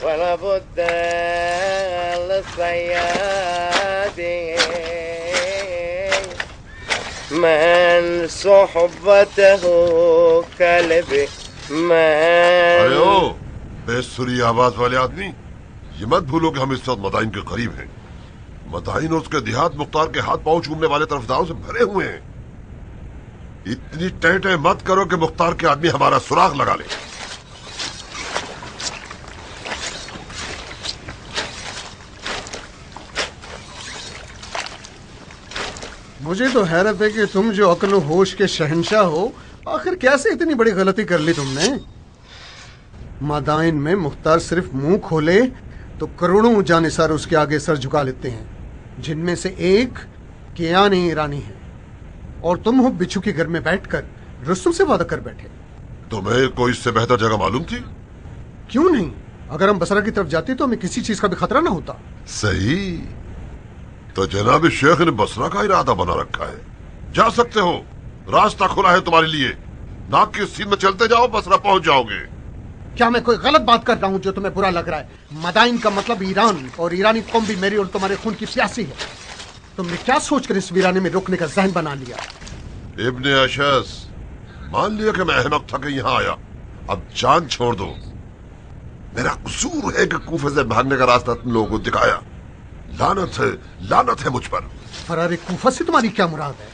ولابد للصياد من صحبته كلب من. ارے او بےسری آواز والے آدمی، یہ مت بھولو کہ ہم اس وقت مدائن کے قریب ہیں. مدائن اور اس کے دیہات مختار کے ہاتھ پاؤں چومنے والے طرفداروں سے بھرے ہوئے ہیں. اتنی ٹہٹے مت کرو کہ مختار کے آدمی ہمارا سراغ لگا لے. مجھے تو حیرت ہے کہ تم جو عقل و ہوش کے شہنشاہ ہو، آخر کیسے اتنی بڑی غلطی کر لی تم نے؟ مدائن میں مختار صرف منہ کھولے تو کروڑوں جانثار اس کے آگے سر جھکا لیتے ہیں، جن میں سے ایک کیان ایرانی ہے، اور تم ہو بچھو کے گھر میں بیٹھ کر رستم سے وعدہ کر بیٹھے. تمہیں کوئی اس سے بہتر جگہ معلوم تھی؟ کیوں نہیں؟ اگر ہم بصرہ کی طرف جاتے تو ہمیں کسی چیز کا بھی خطرہ نہ ہوتا. صحیح. تو جناب شیخ نے بصرہ کا ارادہ بنا رکھا ہے. جا سکتے ہو، راستہ کھلا ہے تمہارے لیے. ناک کی سین میں چلتے جاؤ، بصرہ پہنچ جاؤ گے. کیا میں کوئی غلط بات کر رہا ہوں جو تمہیں برا لگ رہا ہے؟ مدائن کا مطلب ایران، اور ایرانی قوم بھی میری اور تمہارے خون کی پیاسی ہے. تم نے کیا سوچ کر اس ویرانے میں روکنے کا ذہن بنا لیا؟ ابن اشعث، مان لیا کہ میں احمق تھا کہ یہاں آیا. اب جان چھوڑ دو. میرا قصور ہے کہ کوفے سے بھاگنے کا راستہ تم لوگوں کو دکھایا. لعنت ہے مجھ پر. فرار کوفہ سے تمہاری کیا مراد ہے؟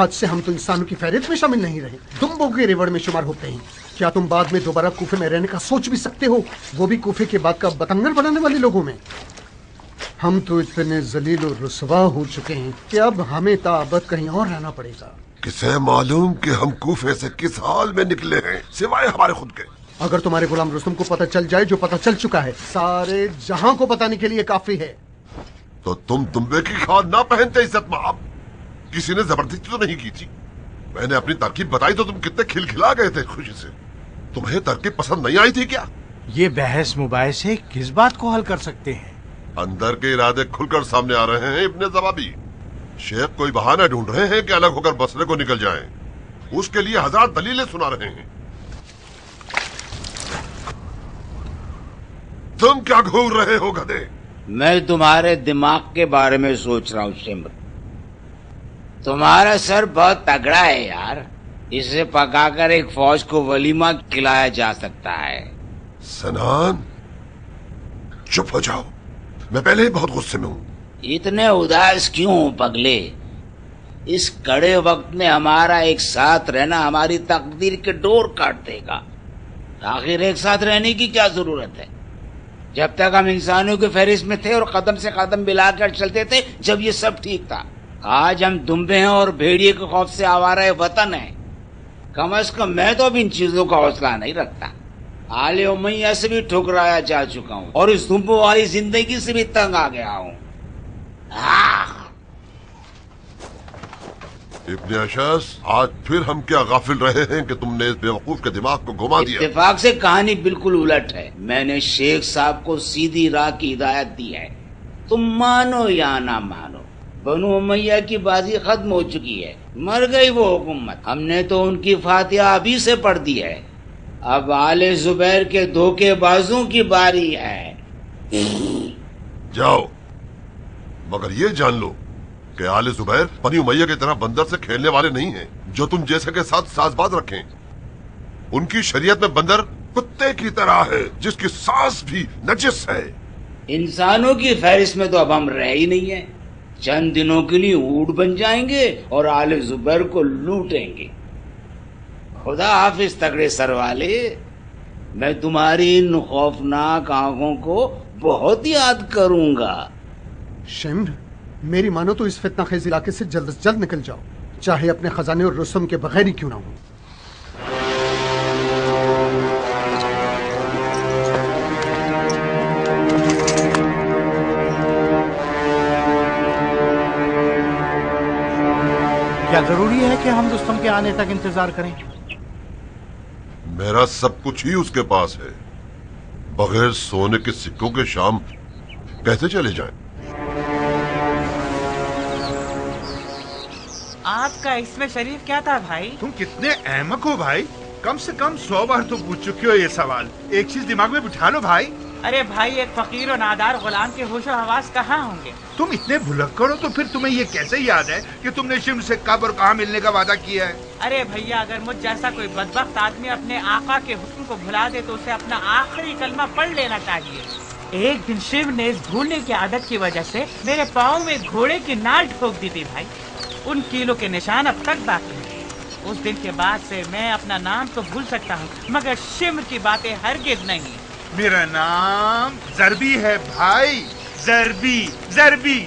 آج سے ہم تو انسانوں کی فہرست میں شامل نہیں رہے، دمبوں کے ریوڑ میں شمار ہوتے ہیں. کیا تم بعد میں دوبارہ کوفے میں رہنے کا سوچ بھی سکتے ہو، وہ بھی کوفے کے بعد کا بتنگڑ بنانے والے لوگوں میں؟ ہم تو اتنے ذلیل و رسوا ہو چکے ہیں کہ اب ہمیں تابد کہیں اور رہنا پڑے گا. کسے معلوم کہ ہم کوفے سے کس حال میں نکلے ہیں سوائے ہمارے خود کے. اگر تمہارے غلام رستم کو پتہ چل جائے جو پتہ چل چکا ہے، سارے جہاں کو بتانے کے لیے کافی ہے. تو تم تمبے کی کھاد نہ پہنتے عزت مآب. کسی نے زبردستی تو نہیں کی تھی. میں نے اپنی ترکیب بتائی تو تم کتنے کھلکھلا گئے تھے خوشی سے. تمہیں ترکیب پسند نہیں آئی تھی کیا؟ یہ بحث مباحثے کس بات کو حل کر سکتے ہیں؟ اندر کے ارادے کھل کر سامنے آ رہے ہیں ابن زبابی. شیخ کوئی بہانہ ڈھونڈ رہے ہیں کہ الگ ہو کر بصرے کو نکل جائیں. اس کے لیے ہزار دلیلیں سنا رہے ہیں. تم کیا گھور رہے ہو گدھے؟ میں تمہارے دماغ کے بارے میں سوچ رہا ہوں شمر. تمہارا سر بہت تگڑا ہے یار. اسے پکا کر ایک فوج کو ولیمہ کھلایا جا سکتا ہے. سنان چپ ہو جاؤ. میں پہلے ہی بہت غصے میں ہوں. اتنے اداس کیوں ہوں پگلے؟ اس کڑے وقت میں ہمارا ایک ساتھ رہنا ہماری تقدیر کے ڈور کاٹ دے گا. آخر ایک ساتھ رہنے کی کیا ضرورت ہے؟ جب تک ہم انسانوں کے فہرست میں تھے اور قدم سے قدم ملا کر چلتے تھے، جب یہ سب ٹھیک تھا. آج ہم دمبے ہیں اور بھیڑیے کے خوف سے آوارہ وطن ہیں. کم از کم میں تو اب ان چیزوں کا حوصلہ نہیں رکھتا. آل امیہ سے بھی ٹھکرایا جا چکا ہوں اور اس دمبوں والی زندگی سے بھی تنگ آ گیا ہوں. ابن اشعث، آج پھر ہم کیا غافل رہے ہیں کہ تم نے اس بیوقوف کے دماغ کو گھما دیا. اتفاق سے کہانی بالکل الٹ ہے. میں نے شیخ صاحب کو سیدھی راہ کی ہدایت دی ہے. تم مانو یا نہ مانو، بنو امیہ کی بازی ختم ہو چکی ہے. مر گئی وہ حکومت. ہم نے تو ان کی فاتحہ ابھی سے پڑھ دی ہے. اب آل زبیر کے دھوکے بازوں کی باری ہے. جاؤ، مگر یہ جان لو کہ آل زبیر بنی امیہ کی طرح بندر سے کھیلنے والے نہیں ہیں جو تم جیسے کے ساتھ ساز باز رکھیں. ان کی شریعت میں بندر کتے کی طرح ہے جس کی سانس بھی نجس ہے. انسانوں کی فہرست میں تو اب ہم رہ ہی نہیں ہیں. چند دنوں کے لیے اونٹ بن جائیں گے اور آل زبیر کو لوٹیں گے. خدا حافظ تگڑے سر والے. میں تمہاری ان خوفناک آنکھوں کو بہت یاد کروں گا. شمر، میری مانو تو اس فتنہ خیز علاقے سے جلد از جلد نکل جاؤ، چاہے اپنے خزانے اور رستم کے بغیر ہی کیوں نہ ہو. کیا ضروری ہے کہ ہم رستم کے آنے تک انتظار کریں؟ میرا سب کچھ ہی اس کے پاس ہے. بغیر سونے کے سکوں کے شام کیسے چلے جائیں؟ आपका इसमें शरीफ क्या था भाई? तुम कितने अहमक हो भाई, कम से कम 100 बार तो पूछ चुके हो ये सवाल। एक चीज दिमाग में बिठा लो भाई। अरे भाई, एक फकीर और नादार गुलाम के होशो हवास कहाँ होंगे? तुम इतने भुलक्कड़ हो तो फिर तुम्हें ये कैसे याद है कि तुमने शिम से कब और कहाँ मिलने का वादा किया है? अरे भैया, अगर मुझ जैसा कोई बदबख्त आदमी अपने आका के हुक्म को भुला दे तो उसे अपना आखिरी कलमा पढ़ लेना चाहिए। एक दिन शिव ने इस भूलने की आदत की वजह से मेरे पाँव में घोड़े की नाल ठोक दी थी भाई। उन कीलों के निशान अब तक बाकी हैं। उस दिन के बाद से मैं अपना नाम तो भूल सकता हूँ, मगर शिव की बातें हरगिज नहीं। मेरा नाम जरबी है भाई, जरबी जरबी।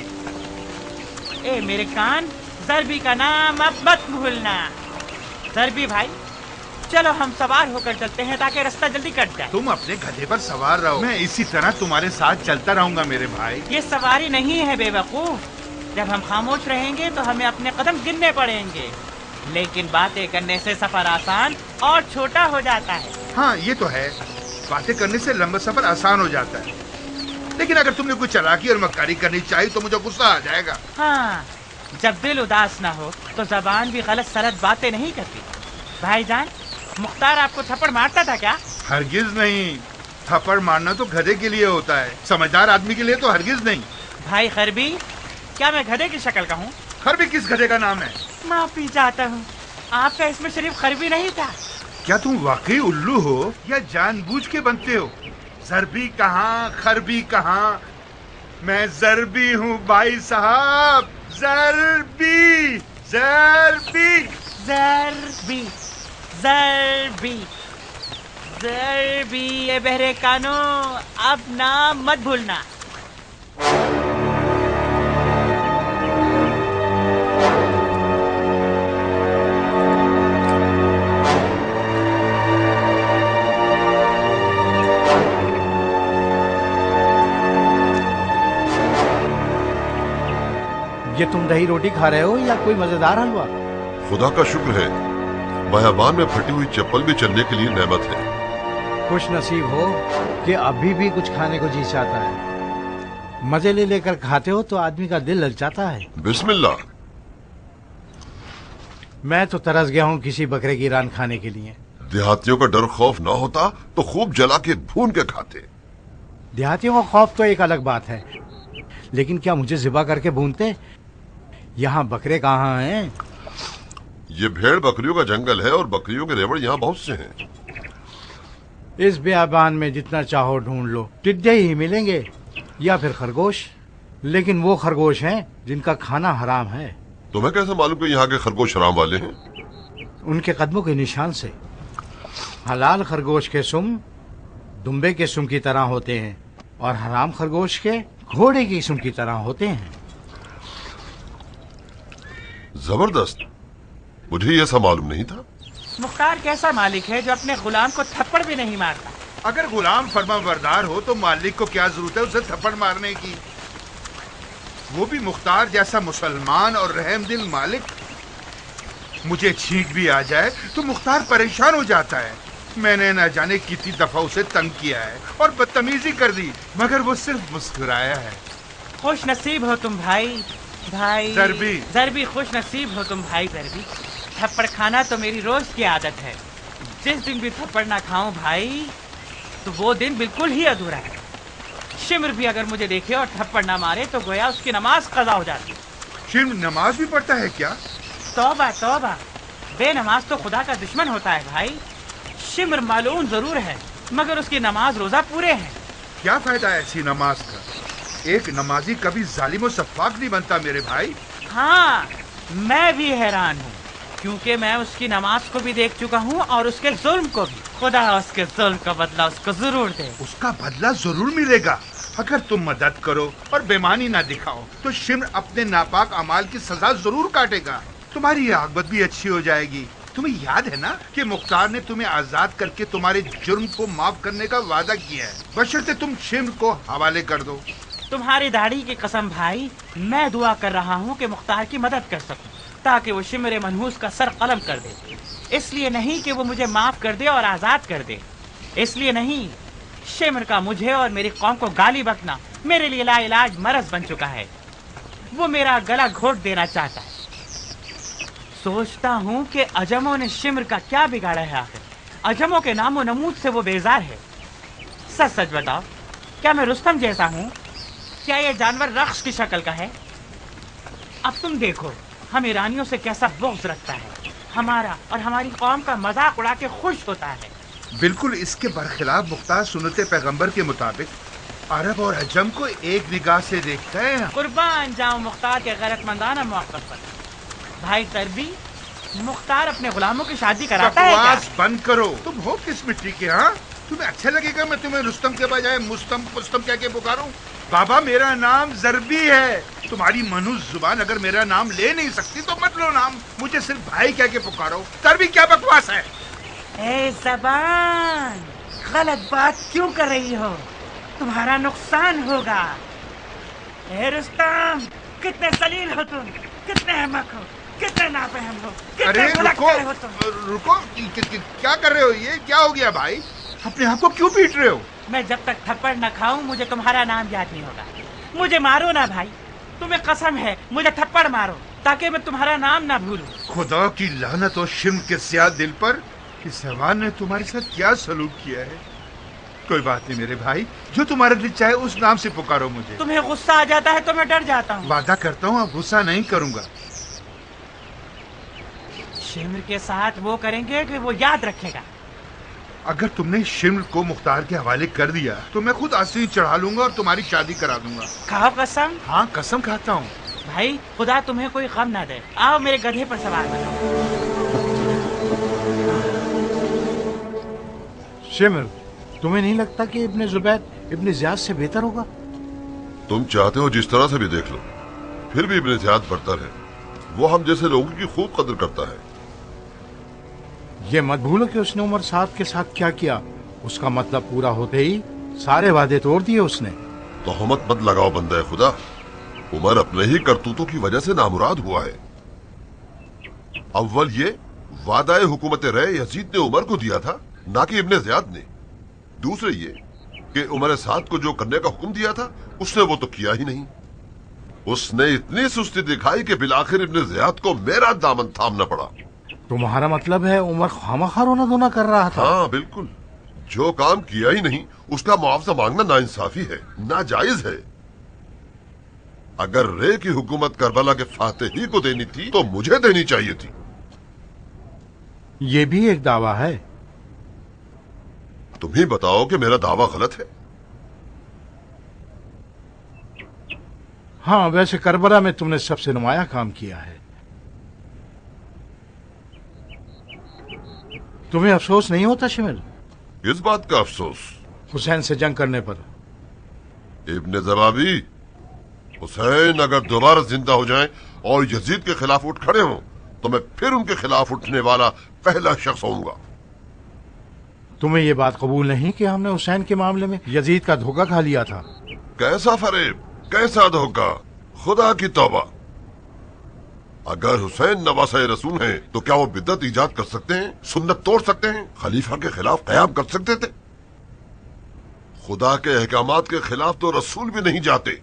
ए मेरे कान, जरबी का नाम अब मत भूलना। जरबी भाई, चलो हम सवार होकर चलते हैं ताकि रास्ता जल्दी कट जाए। तुम अपने गधे पर सवार रहो, मैं इसी तरह तुम्हारे साथ चलता रहूंगा मेरे भाई। ये सवारी नहीं है बेवकूफ। जब हम खामोश रहेंगे तो हमें अपने कदम गिनने पड़ेंगे, लेकिन बातें करने से सफर आसान और छोटा हो जाता है। हाँ ये तो है, बातें करने से लंबा सफर आसान हो जाता है, लेकिन अगर तुमने कोई चालाकी और मक्कारी करनी चाहिए तो मुझे गुस्सा आ जाएगा। हाँ, जब दिल उदास न हो तो जबान भी गलत सलत बातें नहीं करती। भाईजान, मुख्तार आपको थप्पड़ मारता था क्या? हरगिज नहीं, थप्पड़ मारना तो गधे के लिए होता है, समझदार आदमी के लिए तो हरगिज नहीं। भाई खरबी, क्या मैं गधे की शक्ल का हूँ? खरबी किस गधे का नाम है? माफी चाहता हूँ, आपका इसमें शरीफ खरबी नहीं था। क्या तुम वाकई उल्लू हो या जानबूझ के बनते हो? जरबी कहाँ, खरबी कहाँ? मैं जरबी हूँ भाई साहब, जरबी जरबी जरबी जरबी जरबी। ये बहरे कानो, अब नाम मत भूलना। ये तुम दही रोटी खा रहे हो या कोई मजेदार हलवा? खुदा का शुक्र है, बयाबान में फटी हुई चप्पल भी चलने के लिए नेमत है। खुश नसीब हो कि अभी भी कुछ खाने को जी चाहता है। मजे ले लेकर खाते हो तो आदमी का दिल ललचाता है। बिस्मिल्लाह। मैं तो तरस गया हूँ किसी बकरे की रान खाने के लिए। देहातियों का डर खौफ ना होता तो खूब जला के भून के खाते। देहातियों का खौफ तो एक अलग बात है, लेकिन क्या मुझे ज़िबा करके भूनते? यहाँ बकरे कहाँ हैं? ये भेड़ बकरियों का जंगल है और बकरियों के रेवड़ यहाँ बहुत से हैं। इस बियाबान में जितना चाहो ढूंढ लो, टिड्डे ही मिलेंगे या फिर खरगोश, लेकिन वो खरगोश हैं जिनका खाना हराम है। तुम्हें कैसे मालूम कि यहाँ के खरगोश हराम वाले हैं? उनके कदमों के निशान से। हलाल खरगोश के सुम दुम्बे के सुम की तरह होते हैं और हराम खरगोश के घोड़े की सुम की तरह होते हैं। जबरदस्त, मुझे यह सब मालूम नहीं था। मुख्तार कैसा मालिक है जो अपने गुलाम को थप्पड़ भी नहीं मारता? अगर गुलाम फरमाबरदार हो तो मालिक को क्या जरूरत है उसे थप्पड़ मारने की? वो भी मुख्तार जैसा मुसलमान और रहमदिल मालिक। मुझे छींक भी आ जाए तो मुख्तार परेशान हो जाता है। मैंने न जाने कितनी दफा उसे तंग किया है और बदतमीजी कर दी, मगर वो सिर्फ मुस्कुराया है। खुश नसीब हो तुम भाई। भाई जरबी जरबी, खुश नसीब हो तुम भाई जरबी। थप्पड़ खाना तो मेरी रोज की आदत है। जिस दिन भी थप्पड़ ना खाऊं भाई तो वो दिन बिल्कुल ही अधूरा है। शिमर भी अगर मुझे देखे और थप्पड़ ना मारे तो गोया उसकी नमाज कज़ा हो जाती। शिमर नमाज भी पढ़ता है क्या? तौबा तौबा, बेनमाज तो खुदा का दुश्मन होता है भाई। शिमर मालूम जरूर है मगर उसकी नमाज रोजा पूरे हैं। क्या फायदा है ऐसी नमाज का? एक नमाजी कभी जालिम और सफाक नहीं बनता मेरे भाई। हाँ, मैं भी हैरान हूँ क्योंकि मैं उसकी नमाज को भी देख चुका हूँ और उसके जुल्म को भी। खुदा उसके जुल्म का बदला उसको जरूर दे। उसका बदला जरूर मिलेगा अगर तुम मदद करो और बेईमानी ना दिखाओ तो शिमर अपने नापाक अमाल की सजा जरूर काटेगा। तुम्हारी आकबत भी अच्छी हो जाएगी। तुम्हें याद है ना कि मुख्तार ने तुम्हें आजाद करके तुम्हारे जुर्म को माफ करने का वादा किया है, बशर्ते तुम शिमर को हवाले कर दो। तुम्हारी दाढ़ी की कसम भाई, मैं दुआ कर रहा हूँ कि मुख्तार की मदद कर सकूं ताकि वो शिमर मनहूस का सर कलम कर दे। इसलिए नहीं कि वो मुझे माफ कर दे और आजाद कर दे, इसलिए नहीं। शिमर का मुझे और मेरी कौम को गाली बकना मेरे लिए लाइलाज मरज बन चुका है। वो मेरा गला घोट देना चाहता है। सोचता हूँ कि अजमों ने शिमर का क्या बिगाड़ा है आखिर। अजमों के नामो नमूद से वो बेजार है। सच सच बताओ, क्या मैं रुस्तम जैसा हूँ? क्या ये जानवर रख्श की शक्ल का है? अब तुम देखो हम ईरानियों से कैसा बुग़्ज़ रखता है, हमारा और हमारी कौम का मजाक उड़ा के खुश होता है। बिल्कुल इसके बरखिलाफ मुख्तार सुन्नत पैगंबर के मुताबिक अरब और अजम को एक निगाह से देखता है। कुर्बान जाऊं मुख्तार के गैरतमंदाना मौक़िफ़ पर। भाई तरबी, मुख्तार अपने गुलामों की शादी कराता है क्या? बकवास बंद करो। तुम हो किस मिट्टी के? हाँ, तुम्हें अच्छा लगेगा मैं तुम्हें रुस्तम के बजाय मुस्तम पुस्तम कह के पुकारूं? बाबा मेरा नाम ज़रबी है। तुम्हारी मनुष्य जुबान अगर मेरा नाम ले नहीं सकती तो मत लो नाम, मुझे सिर्फ भाई कह के पुकारो। तरबी क्या बकवास है? ए ज़बान, गलत बात क्यों कर रही हो? तुम्हारा नुकसान होगा। ए रुस्तम, कितने सलील हो तुम, कितने अहमक हो, कितने नाफहम हो, अरे कितने भुलक्कड़ हो तुम। रुको, क्या कर रहे हो? ये क्या हो गया भाई? अपने आप को क्यों पीट रहे हो? मैं जब तक थप्पड़ न खाऊं मुझे तुम्हारा नाम याद नहीं होगा। मुझे मारो ना भाई, तुम्हें कसम है, मुझे थप्पड़ मारो ताकि मैं तुम्हारा नाम ना भूलूं। खुदा की लानत और शिम के स्याह दिल पर, इस जवान ने तुम्हारे साथ क्या सलूक किया है। कोई बात नहीं मेरे भाई, जो तुम्हारा दिल चाहे उस नाम से पुकारो मुझे। तुम्हें गुस्सा आ जाता है तो मैं डर जाता हूँ। वादा करता हूँ अब गुस्सा नहीं करूंगा। शिमर के साथ वो करेंगे कि वो याद रखेगा। अगर तुमने शिमर को मुख्तार के हवाले कर दिया तो मैं खुद आस्तीन चढ़ा लूंगा और तुम्हारी शादी करा दूंगा। खाओ कसम। हाँ कसम खाता हूँ। भाई खुदा तुम्हें कोई गम ना दे। आओ मेरे गधे पर सवार बनो। शिमर, तुम्हें नहीं लगता कि इब्ने जुबैर इब्ने ज़ियाद से बेहतर होगा? तुम चाहते हो जिस तरह से भी देख लो, फिर भी इब्ने ज़ियाद बरतर है। वो हम जैसे लोगों की खूब कदर करता है। ये मत भूलो कि उसने उमर साहब के साथ क्या किया। उसका मतलब पूरा होते ही सारे वादे तोड़ दिए उसने। तोहमत मत लगाओ बंदे खुदा। उमर अपने ही करतूतों की वजह से नामुराद हुआ है। अव्वल ये वादाए हुकूमत रहे यजीद ने उमर को दिया था, ना कि इब्ने ज़ियाद ने। दूसरे ये कि उमर साद को जो करने का हुक्म दिया था उसने वो तो किया ही नहीं। उसने इतनी सुस्ती दिखाई कि बिलाखिर इब्ने ज़ियाद को मेरा दामन थामना पड़ा। तुम्हारा मतलब है उमर खामखा रोना धोना कर रहा था? हाँ बिल्कुल। जो काम किया ही नहीं उसका मुआवजा मांगना नाइंसाफी है, नाजायज है। अगर रे की हुकूमत करबला के फातेह ही को देनी थी तो मुझे देनी चाहिए थी। ये भी एक दावा है। तुम ही बताओ कि मेरा दावा गलत है। हाँ, वैसे करबला में तुमने सबसे नुमाया काम किया है। तुम्हें अफसोस नहीं होता शिमर? किस बात का अफसोस? हुसैन से जंग करने पर। इब्ने ज़बाबी, हुसैन अगर दोबारा जिंदा हो जाएं और यजीद के खिलाफ उठ खड़े हों तो मैं फिर उनके खिलाफ उठने वाला पहला शख्स होऊंगा। तुम्हें ये बात कबूल नहीं कि हमने हुसैन के मामले में यजीद का धोखा खा लिया था? कैसा फरेब, कैसा धोखा, खुदा की तौबा। अगर हुसैन नवासे रसूल हैं तो क्या वो बिद्दत ईजाद कर सकते हैं, सुन्नत तोड़ सकते हैं, खलीफा के खिलाफ कयाम कर सकते थे? खुदा के अहकामात के खिलाफ तो रसूल भी नहीं जाते।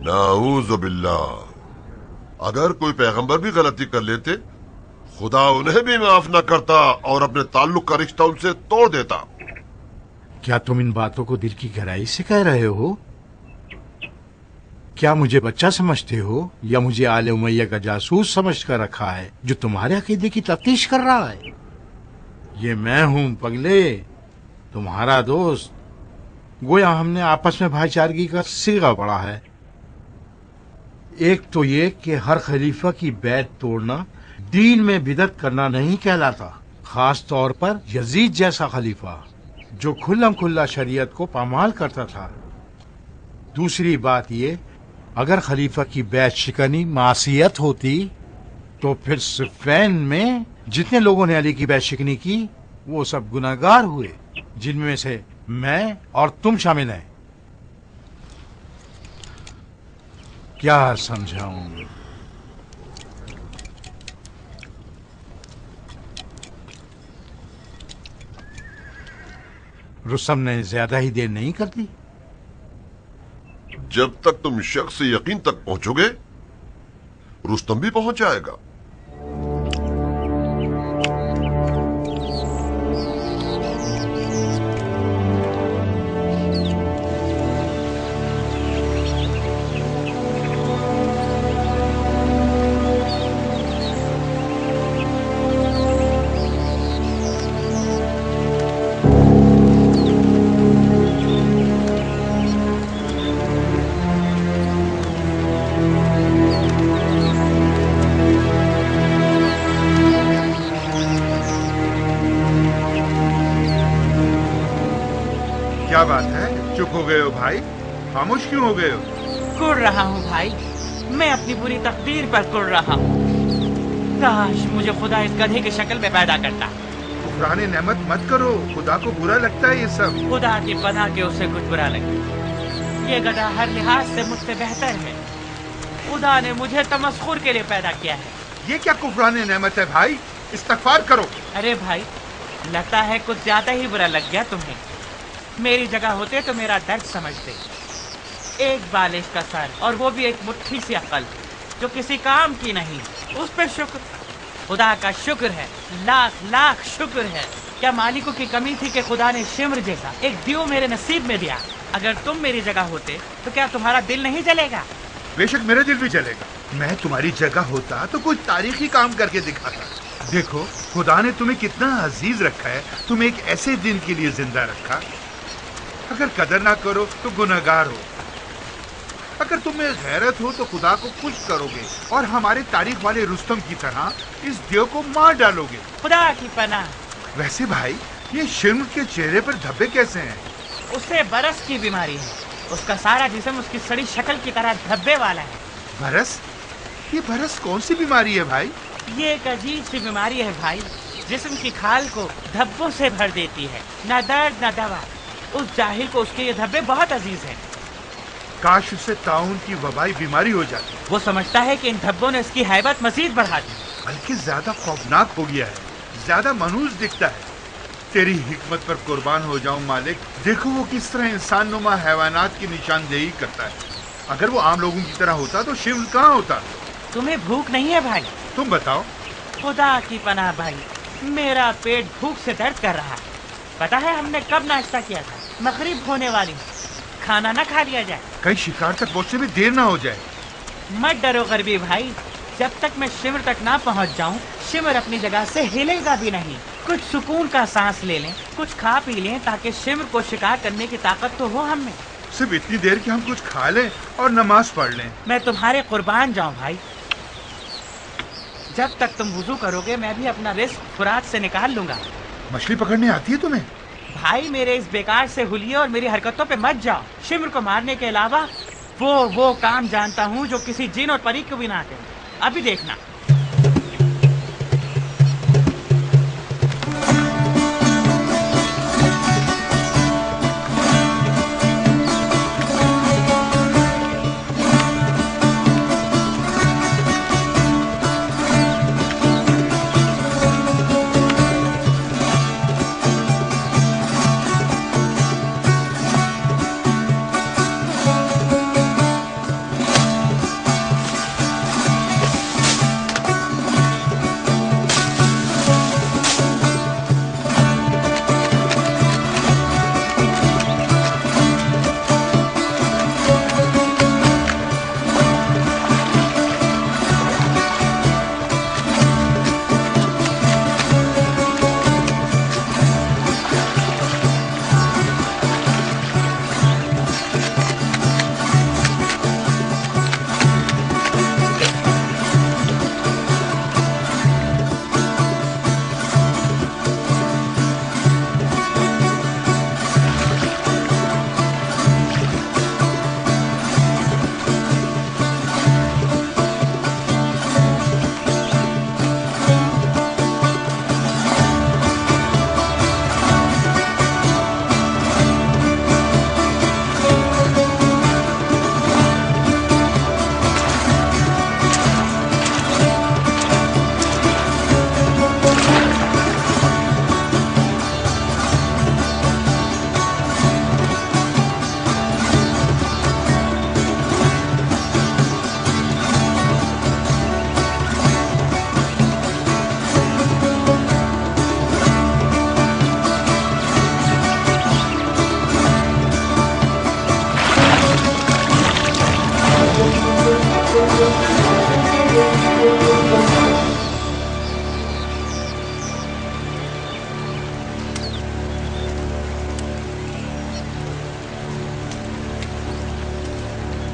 नाऊज़ बिल्लाह। अगर कोई पैगंबर भी गलती कर लेते खुदा उन्हें भी माफ न करता और अपने ताल्लुक का रिश्ता उनसे तोड़ देता। क्या तुम इन बातों को दिल की गहराई से कह रहे हो? क्या मुझे बच्चा समझते हो या मुझे आले उमैया का जासूस समझ कर रखा है जो तुम्हारे अकीदे की तफ्तीश कर रहा है? ये मैं हूं पगले, तुम्हारा दोस्त। गोया हमने आपस में भाईचारगी का सीगा पड़ा है। एक तो ये कि हर खलीफा की बैत तोड़ना दीन में बिदत करना नहीं कहलाता, खास तौर पर यजीद जैसा खलीफा जो खुल्लम खुल्ला शरीयत को पामाल करता था। दूसरी बात ये, अगर खलीफा की बैत शिकनी मासियत होती तो फिर सिफ़ैन में जितने लोगों ने अली की बैत शिकनी की वो सब गुनाहगार हुए, जिनमें से मैं और तुम शामिल हैं। क्या समझाऊं? रुस्तम ने ज्यादा ही देर नहीं कर दी। जब तक तुम शख्स से यकीन तक पहुंचोगे रुस्तम भी पहुंच जाएगा। क्या बात है, चुप हो गए हो भाई? खामोश क्यों हो गए हो? कुड़ रहा हूँ भाई, मैं अपनी बुरी तकदीर पर कुड़ रहा हूँ। काश मुझे खुदा इस गधे की शक्ल में पैदा करता। कुफराने नेमत मत करो, खुदा को बुरा लगता है ये सब। खुदा की पनाह के उसे कुछ बुरा लगे। ये गधा हर लिहाज से मुझसे बेहतर है। खुदा ने मुझे तमस्खुर के लिए पैदा किया है। ये क्या कुफराने नेमत है भाई? इस्तगफार करो। अरे भाई, लगता है कुछ ज्यादा ही बुरा लग गया तुम्हें। मेरी जगह होते तो मेरा दर्द समझते। एक बालिश का सर और वो भी एक मुट्ठी सी अकल जो किसी काम की नहीं, उस पर शुक्र, खुदा का शुक्र है, लाख लाख शुक्र है। क्या मालिकों की कमी थी कि खुदा ने शिमर जैसा एक दियो मेरे नसीब में दिया? अगर तुम मेरी जगह होते तो क्या तुम्हारा दिल नहीं जलेगा? बेशक मेरा दिल भी जलेगा। मैं तुम्हारी जगह होता तो कुछ तारीखी काम करके दिखाता। देखो, खुदा ने तुम्हें कितना अजीज रखा है, तुम्हें एक ऐसे दिन के लिए जिंदा रखा। अगर कदर ना करो तो गुनहगार हो। अगर तुम्हें गैरत हो तो खुदा को खुश करोगे और हमारे तारीख वाले रुस्तम की तरह इस देव को मार डालोगे। खुदा की पनाह। वैसे भाई, ये शिर्म के चेहरे पर धब्बे कैसे हैं? उसे बरस की बीमारी है। उसका सारा जिस्म उसकी सड़ी शक्ल की तरह धब्बे वाला है। बरस? ये बरस कौन सी बीमारी है भाई? ये एक अजीब सी बीमारी है भाई, जिस्म की खाल को धब्बों से भर देती है। न दर्द न दवा। उस जाहिल को उसके ये धब्बे बहुत अजीज हैं। काश उसे ताउन की वबाई बीमारी हो जाती। वो समझता है कि इन धब्बों ने इसकी हैबत मजीद बढ़ा दी, बल्कि ज्यादा खौफनाक हो गया है, ज्यादा मनूस दिखता है। तेरी हिकमत पर कुर्बान हो जाऊं मालिक। देखो वो किस तरह इंसान नुमा हैवानात की निशानदेही करता है। अगर वो आम लोगों की तरह होता तो शिव कहाँ होता? तुम्हें भूख नहीं है भाई? तुम बताओ। खुदा की पनाह भाई, मेरा पेट भूख से दर्द कर रहा है। पता है हमने कब नाश्ता किया था? मगरिब होने वाली, खाना ना खा लिया जाए, कहीं शिकार तक पहुंचने में देर ना हो जाए। मत डरो गरबी भाई, जब तक मैं शिमर तक ना पहुंच जाऊं, शिमर अपनी जगह से हिलेगा भी नहीं। कुछ सुकून का सांस ले लें, कुछ खा पी लें, ताकि शिमर को शिकार करने की ताकत तो हो हम में। सिर्फ इतनी देर कि हम कुछ खा लें और नमाज पढ़ लें। मैं तुम्हारे कुर्बान जाऊं भाई। जब तक तुम वुजू करोगे मैं भी अपना रिस्क फुरात से निकाल लूंगा। मछली पकड़ने आती है तुम्हें? भाई मेरे इस बेकार से हुलिये और मेरी हरकतों पे मत जाओ। शिमर को मारने के अलावा वो काम जानता हूँ जो किसी जिन और परी को भी ना करे। अभी देखना।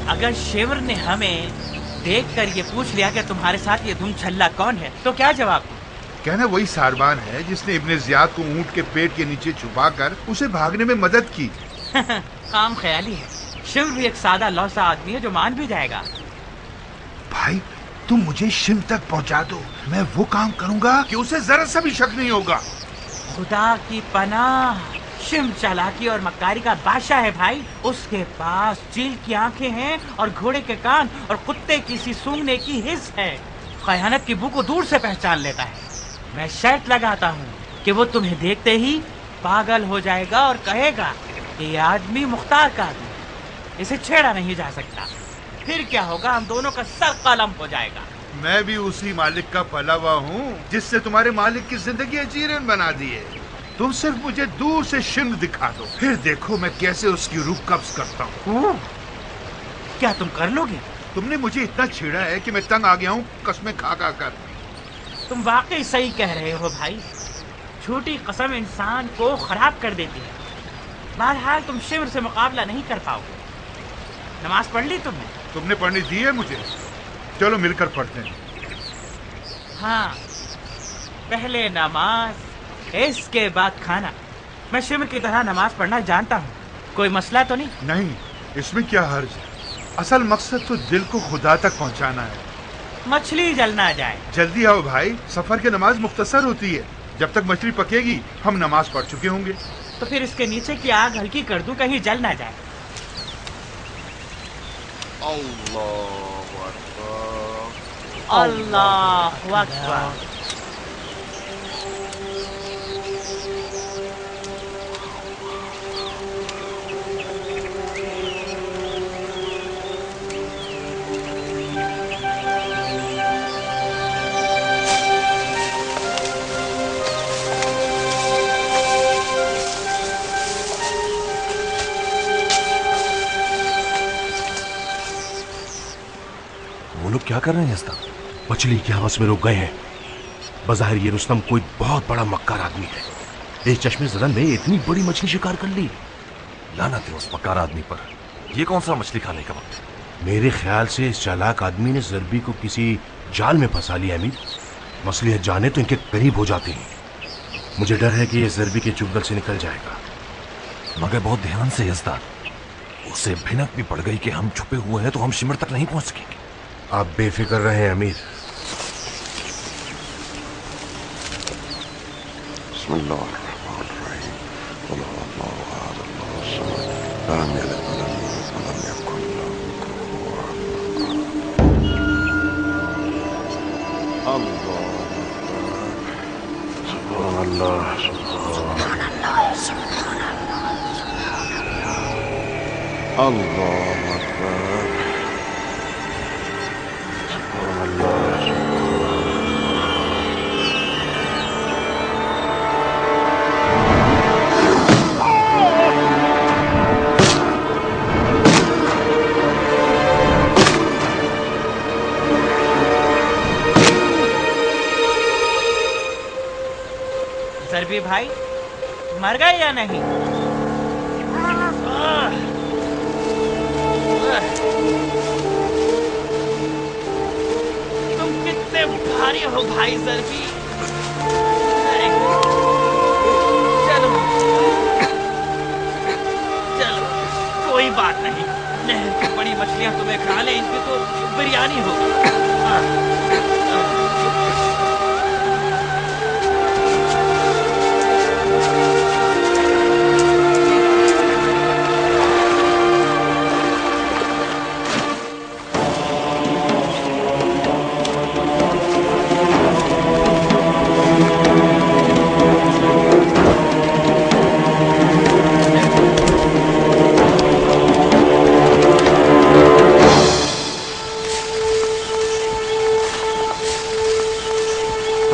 अगर शेवर ने हमें देखकर ये पूछ लिया कि तुम्हारे साथ ये धुम छल्ला कौन है, तो क्या जवाब? कहना वही सारबान है जिसने इब्ने जियाद को ऊंट के पेट के नीचे छुपाकर उसे भागने में मदद की। काम ख्याली है। शिव भी एक सादा लौसा आदमी है जो मान भी जाएगा। भाई तुम मुझे शिव तक पहुंचा दो, मैं वो काम करूंगा कि उसे जरा सा भी शक नहीं होगा। खुदा की पनाह, शिव चालाकी और मक्कारी का बादशाह है भाई। उसके पास चील की आंखें हैं और घोड़े के कान और कुत्ते की सी सूंघने की हिस्स है। खयानत की बू को दूर से पहचान लेता है। मैं शर्त लगाता हूँ कि वो तुम्हें देखते ही पागल हो जाएगा और कहेगा कि ये आदमी मुख्तार का आदमी, इसे छेड़ा नहीं जा सकता। फिर क्या होगा, हम दोनों का सर कलम हो जाएगा। मैं भी उसी मालिक का पला हुआ हूँ जिससे तुम्हारे मालिक की जिंदगी अजीरन बना दी है। तुम सिर्फ मुझे दूर से शिव दिखा दो, फिर देखो मैं कैसे उसकी रूह कब्ज करता हूँ। क्या तुम कर लोगे? तुमने मुझे इतना छेड़ा है कि मैं तंग आ गया हूँ कसमें खा खा कर। तुम वाकई सही कह रहे हो भाई, झूठी कसम इंसान को खराब कर देती है। बहरहाल तुम शिव से मुकाबला नहीं कर पाओगे। नमाज पढ़ ली तुमने? तुमने पढ़ने दी है मुझे, चलो मिलकर पढ़ते हैं। हाँ, पहले नमाज, इसके बाद खाना। मैं शिव की तरह नमाज पढ़ना जानता हूँ, कोई मसला तो नहीं? नहीं, इसमें क्या हर्ज है। असल मकसद तो दिल को खुदा तक पहुँचाना है। मछली जल ना जाए। जल्दी आओ भाई, सफर की नमाज मुख्तसर होती है। जब तक मछली पकेगी हम नमाज पढ़ चुके होंगे। तो फिर इसके नीचे की आग हल्की कर दूं, कहीं जल ना जाए। अल्लाहु अकबर। वो लोग क्या कर रहे हैं यस्ता? मछली की हवस में रुक गए हैं। बज़ाहिर ये रुस्तम कोई बहुत बड़ा मक्कार आदमी है। एक चश्मे ज़रन में इतनी बड़ी मछली शिकार कर ली। लानत है उस मक्कार आदमी पर। ये कौन सा मछली खाने का वक्त? मेरे ख्याल से इस चालाक आदमी ने ज़रबी को किसी जाल में फंसा लिया। अमीर, मसलियत जाने तो इनके करीब हो जाते हैं। मुझे डर है कि ये ज़रबी के चुंगल से निकल जाएगा। मगर बहुत ध्यान से यस्ता, उसे भिनक भी पड़ गई कि हम छुपे हुए हैं तो हम शिमर तक नहीं पहुंच सकेंगे। आप बेफिक्र रहें अमीर। ज़रबी भाई मर गए या नहीं? तुम कितने भारी हो भाई ज़रबी। चलो चलो, कोई बात नहीं। नहर की बड़ी मछलियां तुम्हें खा ले, इनकी तो बिरयानी होगी।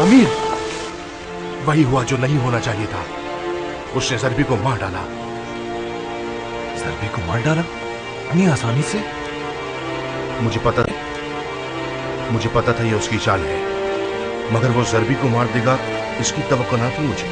अमीर, वही हुआ जो नहीं होना चाहिए था। उसने ज़रबी को मार डाला। ज़रबी को मार डाला? इतनी आसानी से? मुझे पता था ये उसकी चाल है, मगर वो ज़रबी को मार देगा इसकी तवक्को ना थी मुझे।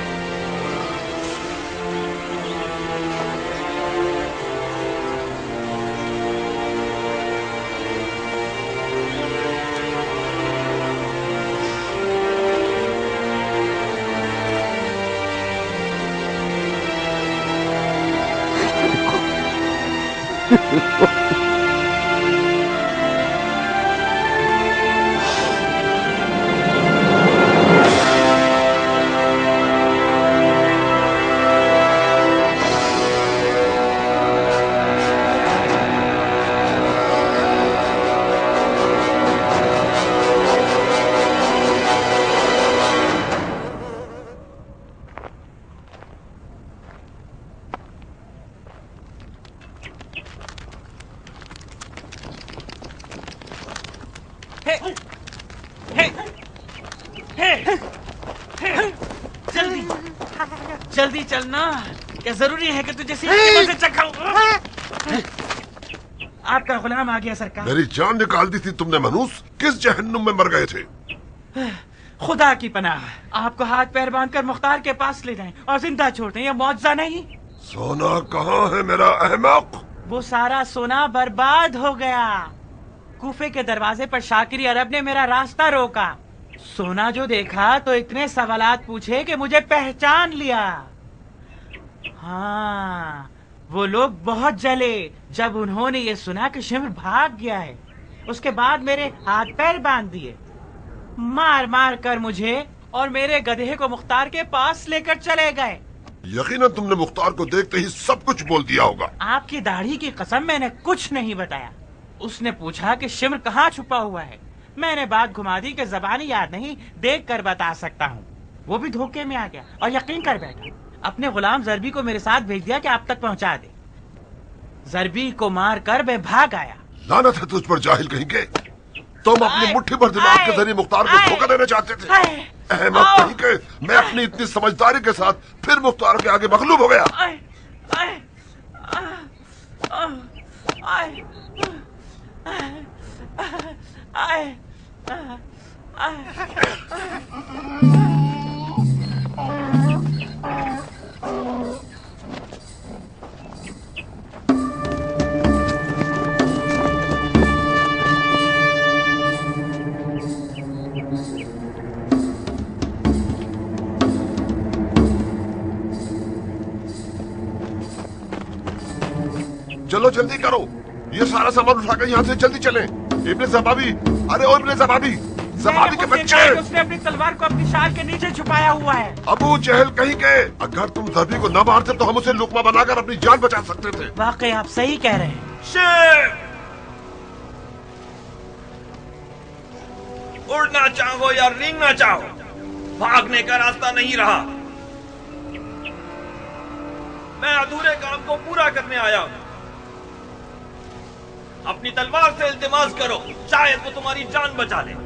जल्दी जल्दी चलना, क्या जरूरी है कि तुझे सीधे से चखाऊं? आपका गुलाम आ गया सरकार। मेरी जान निकाल दी थी तुमने मनूस, किस जहन्नुम में मर गए थे? खुदा की पनाह, आपको हाथ पैर बांधकर मुख्तार के पास ले जाएं और जिंदा छोड़ दें, ये मुआवजा नहीं। सोना कहाँ है मेरा अहमक? वो सारा सोना बर्बाद हो गया। कूफे के दरवाजे पर शाकिरी अरब ने मेरा रास्ता रोका। सोना जो देखा तो इतने सवालात पूछे कि मुझे पहचान लिया। हाँ, वो लोग बहुत जले जब उन्होंने ये सुना कि शिमर भाग गया है। उसके बाद मेरे हाथ पैर बांध दिए, मार मार कर मुझे और मेरे गधे को मुख्तार के पास लेकर चले गए। यकीनन तुमने मुख्तार को देखते ही सब कुछ बोल दिया होगा। आपकी दाढ़ी की कसम मैंने कुछ नहीं बताया। उसने पूछा कि शिमर कहाँ छुपा हुआ है। मैंने बात घुमा दी कि जबानी याद नहीं, देख कर बता सकता हूँ। वो भी धोखे में आ गया और यकीन कर बैठा। अपने गुलाम जरबी को मेरे साथ भेज दिया कि आप तक पहुँचा दे। जरबी को मार कर मैं भाग आया। लानत है तुझ पर जाहिल कहेंगे। तुम अपनी मुट्ठी भर दिमाग के जरिए मुख्तार को धोखा देना चाहते थे। अहमद कहेंगे, मैं अपनी इतनी समझदारी के साथ फिर मुख्तार के आगे मगलूब हो गया। चलो जल्दी करो, ये सारा सामान उठाकर यहाँ से जल्दी चलें। इब्ने ज़बाबी, अरे ओ इब्ने ज़बाबी, ज़बाबी के बच्चे! उसने अपनी तलवार को अपनी शाल के नीचे छुपाया हुआ है। अबू जहल कहीं के, अगर तुम ज़रबी को न मारते तो हम उसे लुकमा बनाकर अपनी जान बचा सकते थे। वाकई आप सही कह रहे हैं। उड़ना चाहो या रेंगना चाहो, भागने का रास्ता नहीं रहा। मैं अधूरे काम को पूरा करने आया हूं। अपनी तलवार से इल्तिमास करो, शायद वो तुम्हारी जान बचा ले।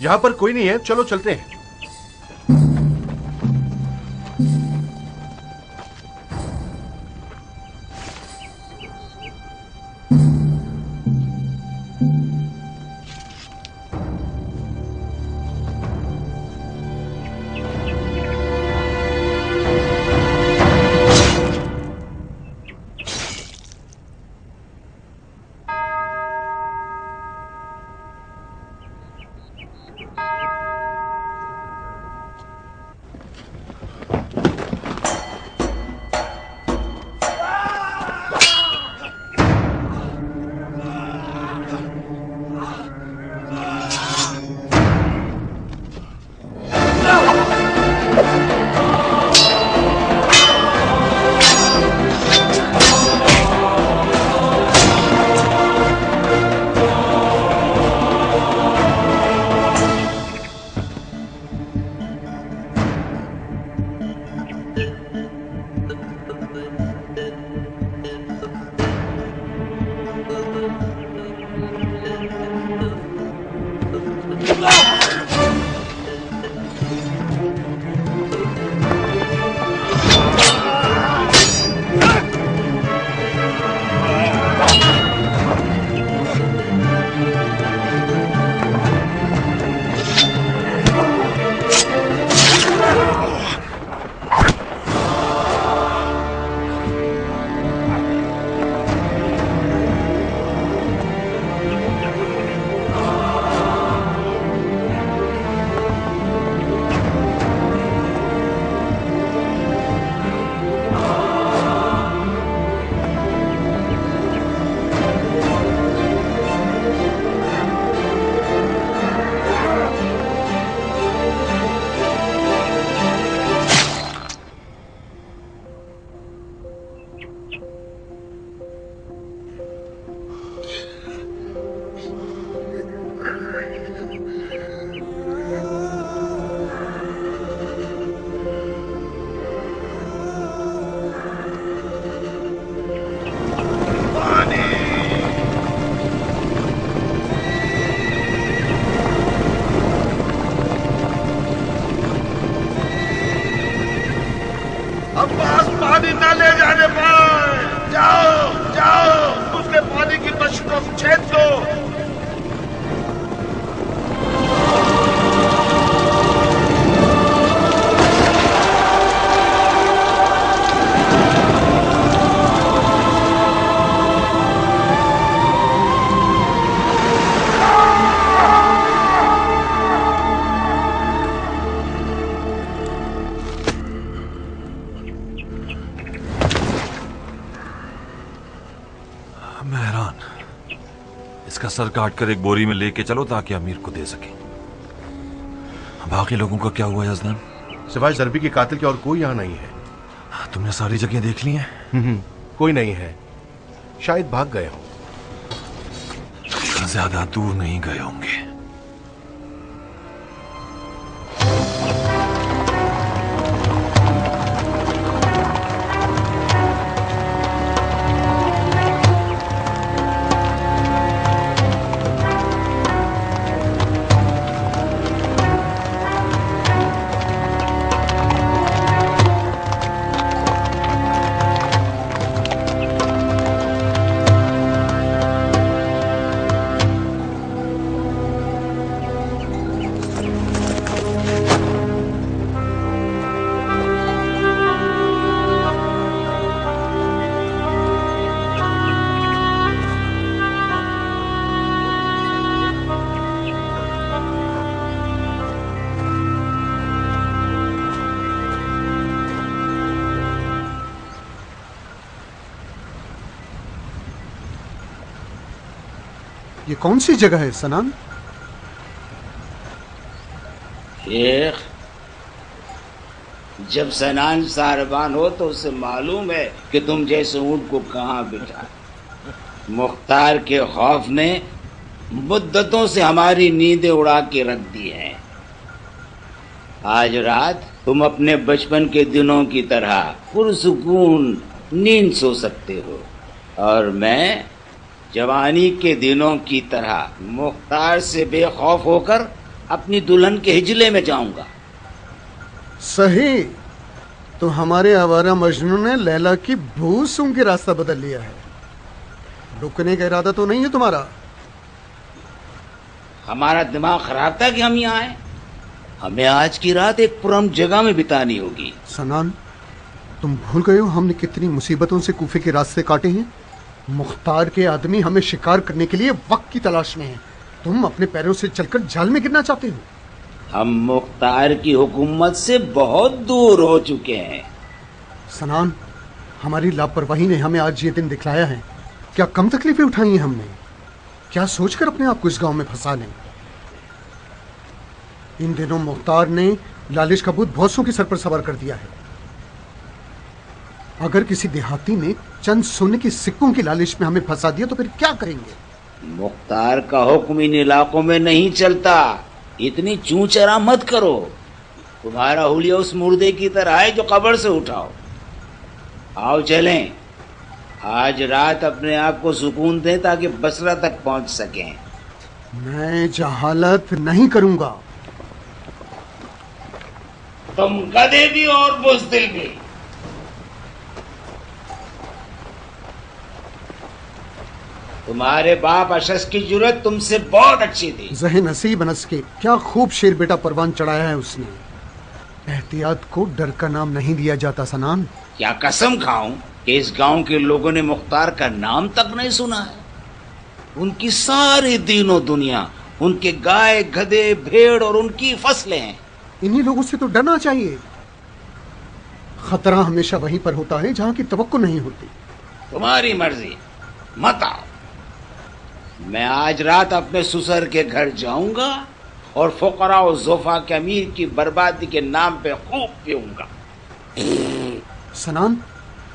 यहां पर कोई नहीं है, चलो चलते हैं। अब्बास पानी न ले जाने पाए। जाओ जाओ, उसके पानी की बशतों को छेद दो। मैं हैरान, इसका सर काट कर एक बोरी में लेके चलो ताकि अमीर को दे सके। बाकी लोगों का क्या हुआ यजदान? सिवाय जरबी के कातिल के और कोई यहाँ नहीं है। तुमने सारी जगह देख ली हैं? कोई नहीं है, शायद भाग गए हो। ज्यादा दूर नहीं गए होंगे। ये कौन सी जगह है सनान? शेख, जब सनान सारबान हो तो उसे मालूम है कि तुम जैसे ऊंट को कहाँ बिठा। मुख्तार के खौफ ने मुद्दतों से हमारी नींदें उड़ा के रख दी हैं। आज रात तुम अपने बचपन के दिनों की तरह पुरसुकून नींद सो सकते हो, और मैं जवानी के दिनों की तरह मुख्तार से बेखौफ होकर अपनी दुल्हन के हिजले में जाऊंगा। सही, तो हमारे आवारा मजनू ने लैला की भू सूंघ के रास्ता बदल लिया है। रुकने का इरादा तो नहीं है तुम्हारा? हमारा दिमाग खराब था कि हम यहाँ आए। हमें आज की रात एक पुरअमन जगह में बितानी होगी। सनान, तुम भूल गए हो हमने कितनी मुसीबतों से कूफे के रास्ते काटे हैं। मुख्तार के आदमी हमें शिकार करने के लिए वक्त की तलाश में हैं। तुम अपने पैरों से चलकर जाल में गिरना चाहते हो। हम मुख्तार की हुकूमत से बहुत दूर हो चुके हैं। सनान, हमारी लापरवाही ने हमें आज ये दिन दिखलाया है। क्या कम तकलीफें उठाई हैं हमने? क्या सोचकर अपने आप को इस गांव में फंसा लें? इन दिनों मुख्तार ने लालिश का भूत बहुत सौ के सर पर सवार कर दिया है। अगर किसी देहाती ने चंद सोने के सिक्कों की लालिश में हमें फंसा दिया तो फिर क्या करेंगे? मुख्तार का हुक्म इन इलाकों में नहीं चलता। इतनी चूचरा मत करो। तुम्हारा हुलिया उस मुर्दे की तरह है जो कब्र से उठाओ। आओ चलें, آج رات اپنے آپ کو سکون دیں تاکہ بصرہ تک پہنچ سکیں. میں جہالت نہیں کروں گا. تم گدھے بھی اور بزدل بھی. تمہارے باپ اشس کی جرت تم سے بہت اچھی تھی. ذہ نصیب انس کے کیا خوب شیر بیٹا پروان چڑھایا ہے اس نے. احتیاط کو ڈر کا نام نہیں دیا جاتا سنان. کیا قسم کھاؤں کہ اس گاؤں کے لوگوں نے مختار کا نام تک نہیں سنا ہے. ان کی ساری دین و دنیا ان کے گائے گدھے بھیڑ اور ان کی فصلیں ہیں. انہی لوگوں سے تو ڈرنا چاہیے. خطرہ ہمیشہ وہیں پر ہوتا ہے جہاں کی توقع نہیں ہوتی. تمہاری مرضی، مت آؤ. میں آج رات اپنے سسر کے گھر جاؤں گا اور فقراء و زوفا کے امیر کی بربادی کے نام پہ خوب پیوں گا. سنان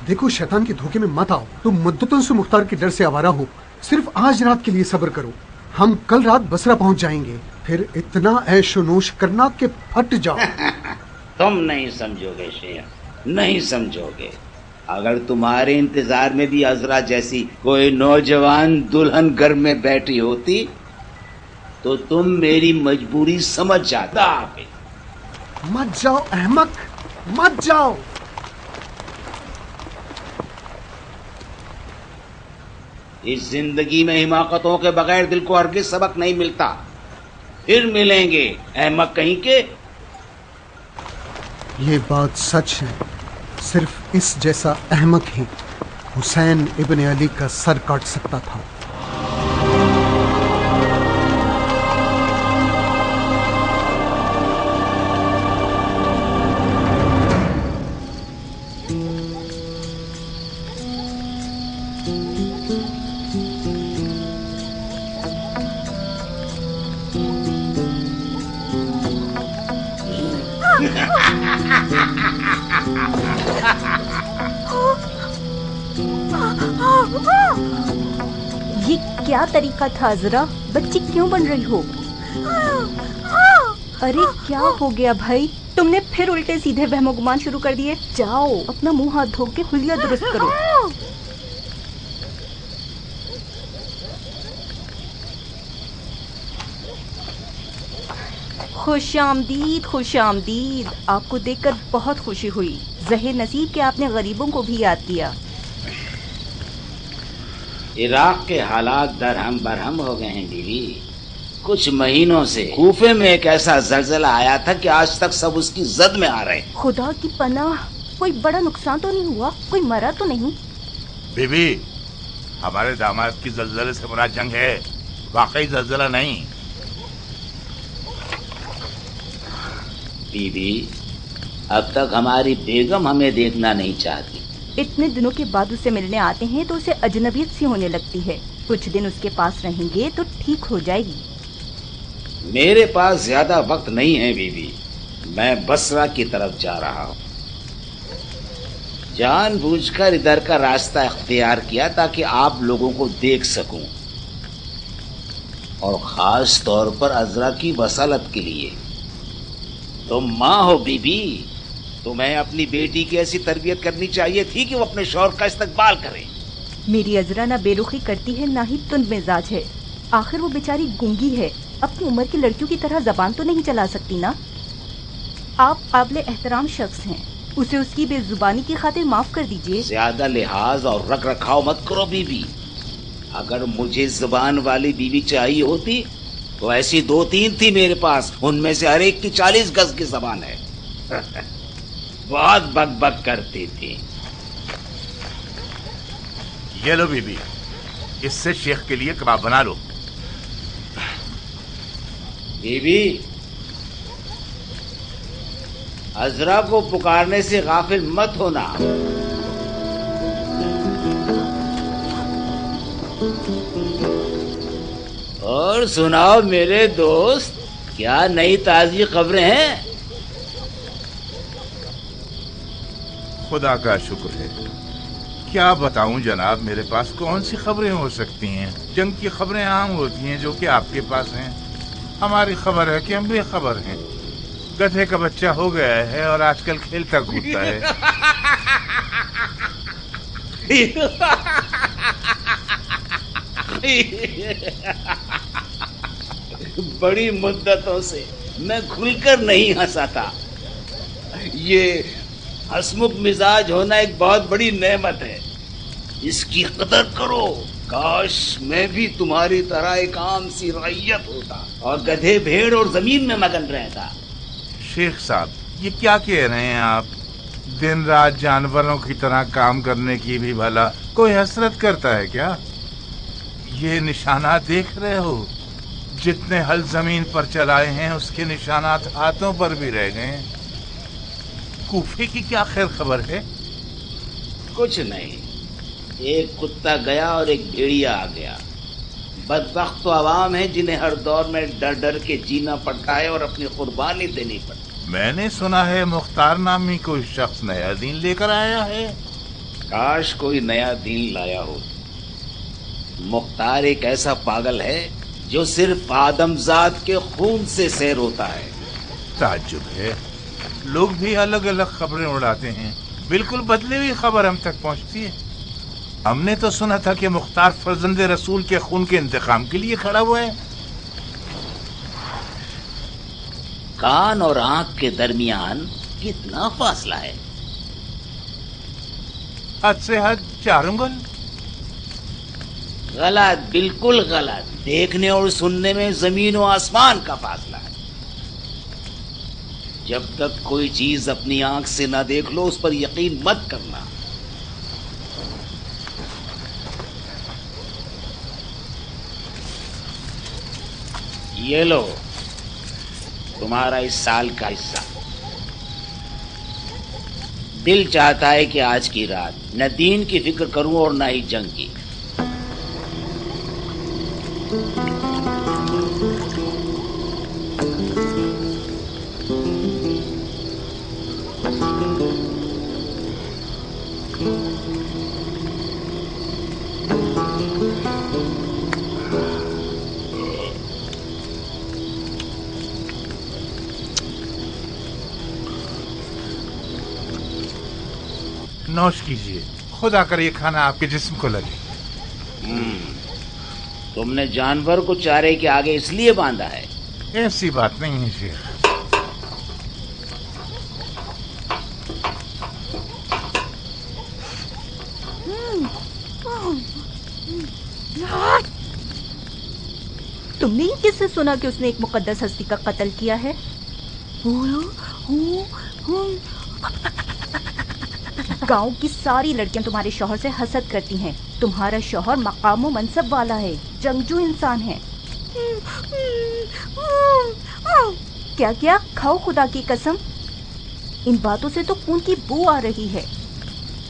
دیکھو شیطان کے دھوکے میں مت آؤ. تم مدتوں سے مختار کے ڈر سے آوارہ ہو. صرف آج رات کے لیے صبر کرو. ہم کل رات بصرہ پہنچ جائیں گے. پھر اتنا عیش و نوش کرنا کہ پھٹ جاؤ. تم نہیں سمجھو گے شیخ، نہیں سمجھو گے. اگر تمہارے انتظار میں بھی عذرا جیسی کوئی نوجوان دلہن گھر میں بیٹھی ہوتی تو تم میری مجبوری سمجھ جاتا. مت جاؤ احمق، مت جاؤ. اس زندگی میں حماقتوں کے بغیر دل کو ہرگز سبق نہیں ملتا. پھر ملیں گے احمق کہیں کے. یہ بات سچ ہے. صرف اس جیسا احمق ہی حسین ابن علی کا سر کاٹ سکتا تھا. یہ کیا طریقہ تھا ذرا؟ بچی کیوں بن رہی ہو؟ ارے کیا ہو گیا بھائی؟ تم نے پھر الٹے سیدھے وہم و گمان شروع کر دیے. جاؤ اپنا منہ ہاتھ دھو کے حلیہ درست کرو. خوش آمدید، خوش آمدید. آپ کو دیکھ کر بہت خوشی ہوئی. زہر نصیب کہ آپ نے غریبوں کو بھی یاد کیا. عراق کے حالات درہم برہم ہو گئے ہیں بیوی. کچھ مہینوں سے کوفے میں ایک ایسا زلزلہ آیا تھا کہ آج تک سب اس کی زد میں آ رہے ہیں. خدا کی پناہ، کوئی بڑا نقصان تو نہیں ہوا؟ کوئی مرا تو نہیں؟ بی بی، ہمارے داماد کی زلزلے سے مراد جنگ ہے، واقعی زلزلہ نہیں. بی بی، اب تک ہماری بیگم ہمیں دیکھنا نہیں چاہتی. اتنے دنوں کے بعد اسے ملنے آتے ہیں تو اسے اجنبیت سی ہونے لگتی ہے. کچھ دن اس کے پاس رہیں گے تو ٹھیک ہو جائے گی. میرے پاس زیادہ وقت نہیں ہے بی بی. میں بصرہ کی طرف جا رہا ہوں. جان بوجھ کر ادھر کا راستہ اختیار کیا تاکہ آپ لوگوں کو دیکھ سکوں، اور خاص طور پر عذرا کی وصالت کے لیے. تم ماں ہو بی بی، تمہیں اپنی بیٹی کی ایسی تربیت کرنی چاہیے تھی کہ وہ اپنے شوہر کا استقبال کرے. میری عذرا نہ بے رخی کرتی ہے نہ ہی تند مزاج ہے. آخر وہ بیچاری گونگی ہے، اپنی عمر کی لڑکیوں کی طرح زبان تو نہیں چلا سکتی نا. آپ قابل احترام شخص ہیں، اسے اس کی بے زبانی کی خاطر معاف کر دیجئے. زیادہ لحاظ اور رکھ رکھاؤ مت کرو بی بی. اگر مجھے زبان والی بیوی چاہیے ہوتی تو ایسی 2-3 تھی میرے پاس. ان میں سے ہر ایک کی 40 گز کی زبان ہے. بہت بک بک کرتی تھی. یہ لو بی بی، اس سے شیخ کے لیے کباب بنا لو. بی بی، عذرا کو پکارنے سے غافل مت ہونا. اور سناؤ میرے دوست، کیا نئی تازی خبریں ہیں؟ خدا کا شکر ہے. کیا بتاؤں جناب، میرے پاس کون سی خبریں ہو سکتی ہیں؟ جنگ کی خبریں عام ہوتی ہیں جو کہ آپ کے پاس ہیں. ہماری خبر ہے کہ ہم بے خبر ہیں. گدھے کا بچہ ہو گیا ہے اور آج کل کھیلتا کودتا ہے. بڑی مدتوں سے میں کھل کر نہیں ہنسا تھا. یہ ہسمکھ مزاج ہونا ایک بہت بڑی نعمت ہے. اس کی قدر کرو. کاش میں بھی تمہاری طرح ایک عام سی رعیت ہوتا اور گدھے بھیڑ اور زمین میں مگن رہتا. شیخ صاحب یہ کیا کہہ رہے ہیں آپ؟ دن رات جانوروں کی طرح کام کرنے کی بھی بھلا کوئی حسرت کرتا ہے کیا؟ یہ نشانات دیکھ رہے ہو؟ جتنے ہل زمین پر چلائے ہیں اس کے نشانات ہاتھوں پر بھی رہ گئے ہیں. کوفے کی کیا خیر خبر ہے؟ کچھ نہیں. ایک کتا گیا اور ایک بھیڑیا آ گیا. بدبخت تو عوام ہے جنہیں ہر دور میں ڈر ڈر کے جینا پڑتا ہے اور اپنی قربانی دینی پڑتی. میں نے سنا ہے مختار نامی کوئی شخص نیا دین لے کر آیا ہے. کاش کوئی نیا دین لایا ہو. مختار ایک ایسا پاگل ہے جو صرف آدمزاد کے خون سے سیر ہوتا ہے. تعجب ہے. لوگ بھی الگ الگ خبریں اڑاتے ہیں. بالکل بدلی ہوئی خبر ہم تک پہنچتی ہے. ہم نے تو سنا تھا کہ مختار فرزند رسول کے خون کے انتقام کے لیے کھڑا ہوا ہے. کان اور آنکھ کے درمیان کتنا فاصلہ ہے؟ حد سے حد 4 انگل. غلط، بالکل غلط. دیکھنے اور سننے میں زمین و آسمان کا فاصلہ ہے. جب تک کوئی چیز اپنی آنکھ سے نہ دیکھ لو اس پر یقین مت کرنا. یہ لو تمہارا اس سال کا حصہ. دل چاہتا ہے کہ آج کی رات نہ دین کی فکر کروں اور نہ ہی جنگ کی. نوش کیجیے. خدا کر یہ کھانا آپ کے جسم کو لگے. تم نے جانور کو چارے کے آگے اس لیے باندھا ہے؟ ایسی بات نہیں ہے شیخ. تم نے کس سے سنا کہ اس نے ایک مقدس ہستی کا قتل کیا ہے؟ گاؤں کی ساری لڑکیاں تمہارے شوہر سے حسد کرتی ہیں. تمہارا شوہر مقام و منصب والا ہے، جنگجو انسان ہے. کیا کیا کھاؤ خدا کی قسم. ان باتوں سے تو خون کی بو آ رہی ہے.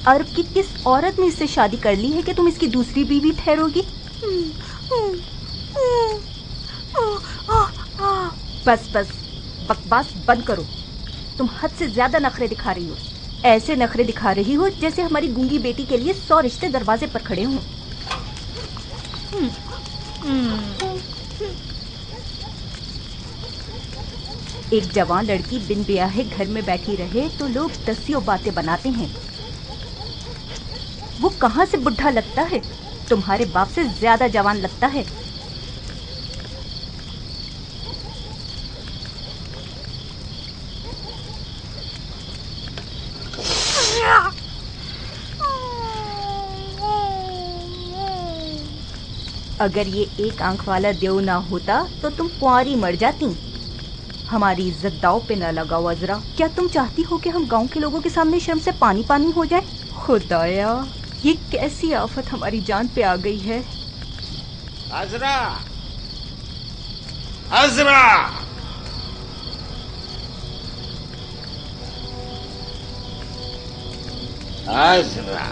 عرب کی کس عورت نے اس سے شادی کر لی ہے کہ تم اس کی دوسری بیوی ٹھہرو گی؟ بس بس بکواس بند کرو. تم حد سے زیادہ نخرے دکھا رہی ہو. ایسے نخرے دکھا رہی ہو جیسے ہماری گونگی بیٹی کے لیے 100 رشتے دروازے پر کھڑے ہوں. ایک جوان لڑکی بن بیاہے گھر میں بیٹھی رہے تو لوگ دسیوں باتیں بناتے ہیں. وہ کہاں سے بڈھا لگتا ہے؟ تمہارے باپ سے زیادہ جوان لگتا ہے. اگر یہ ایک آنکھ والا دیو نہ ہوتا تو تم کنواری مر جاتی. ہماری عزت داؤ پہ نہ لگاؤ عذرا. کیا تم چاہتی ہو کہ ہم گاؤں کے لوگوں کے سامنے شرم سے پانی پانی ہو جائے؟ خدایا یہ کیسی آفت ہماری جان پہ آ گئی ہے. عذرا، عذرا، عذرا،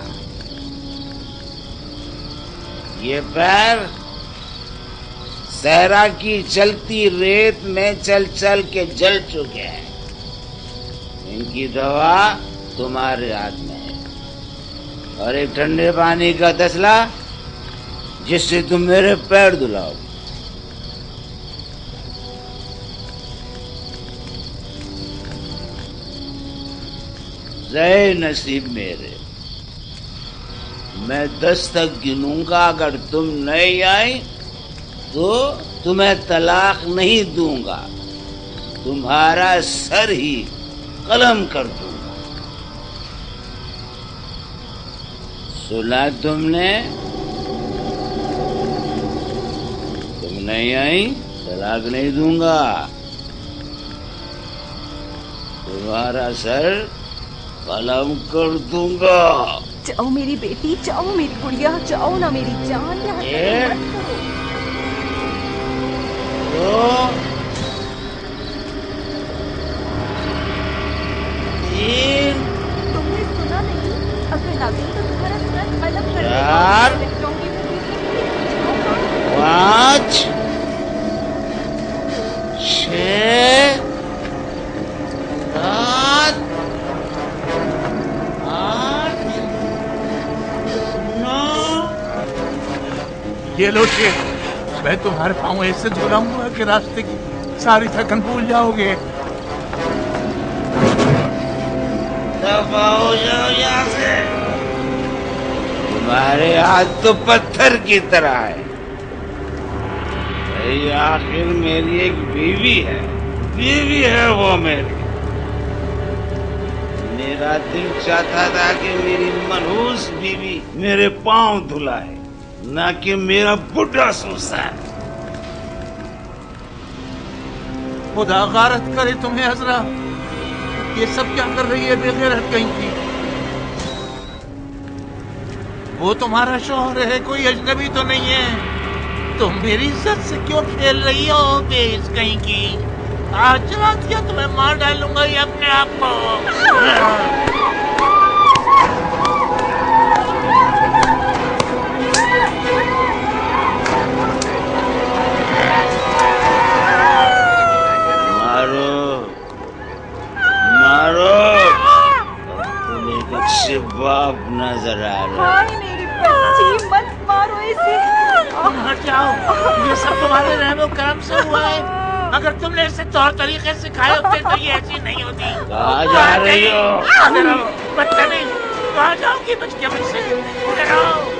یہ پیر صحرا کی چلتی ریت میں چل چل کے جل چکے ہیں. ان کی دوا تمہارے ہاتھ میں ہے اور ایک ٹھنڈے پانی کا تسلا جس سے تم میرے پیر دھلاؤ. زے نصیب میرے، میں 10 تک گنوں گا. اگر تم نہیں آئی تو تمہیں طلاق نہیں دوں گا, تمہارا سر ہی قلم کر دوں گا. سنا تم نے؟ تم نہیں آئی, طلاق نہیں دوں گا, تمہارا سر قلم کر دوں گا. جاؤ میری بیٹی, جاؤ میری گڑیا, جاؤ نا میری جان. تم نے سنا نہیں؟ اگر نہ گئی تو تمہارا سر قلم کر دے گا. 5 6 7 8 9. یہ لو شیخ, میں تمہارے پاؤں ایسے دھلاؤں گا کہ راستے کی ساری تھکن بھول جاؤ گے. دفع ہو جاؤ یہاں سے, تمہارے ہاتھ تو پتھر کی طرح ہے. آخر میری ایک بیوی ہے, بیوی ہے وہ میری. میرا دل چاہتا تھا کہ میری منحوس بیوی میرے پاؤں دھلائے, نہ کہ میرا بڈھا سوسان. خدا غارت کرے تمہیں حضرت, یہ سب کیا کر رہی ہے بے غیرت کہیں کی؟ وہ تمہارا شوہر ہے, کوئی اجنبی تو نہیں ہے. تم میری عزت سے کیوں کھیل رہی ہو بے عز کہیں کی؟ آج رات کیا تمہیں مار ڈالوں گا یہ اپنے آپ کو. باپ نظر آ رہا ہے. میری بچی, مت مارو اسے. ہٹ جاؤ, یہ سب تمہارے رحم و کرم سے ہوا ہے. اگر تم نے اسے طور طریقے سکھائے ہوتے تو یہ ایسی نہیں ہوتی. کہاں جا رہی ہو؟ بدتمیز, کہاں جاؤ گی بچ کے مجھ سے؟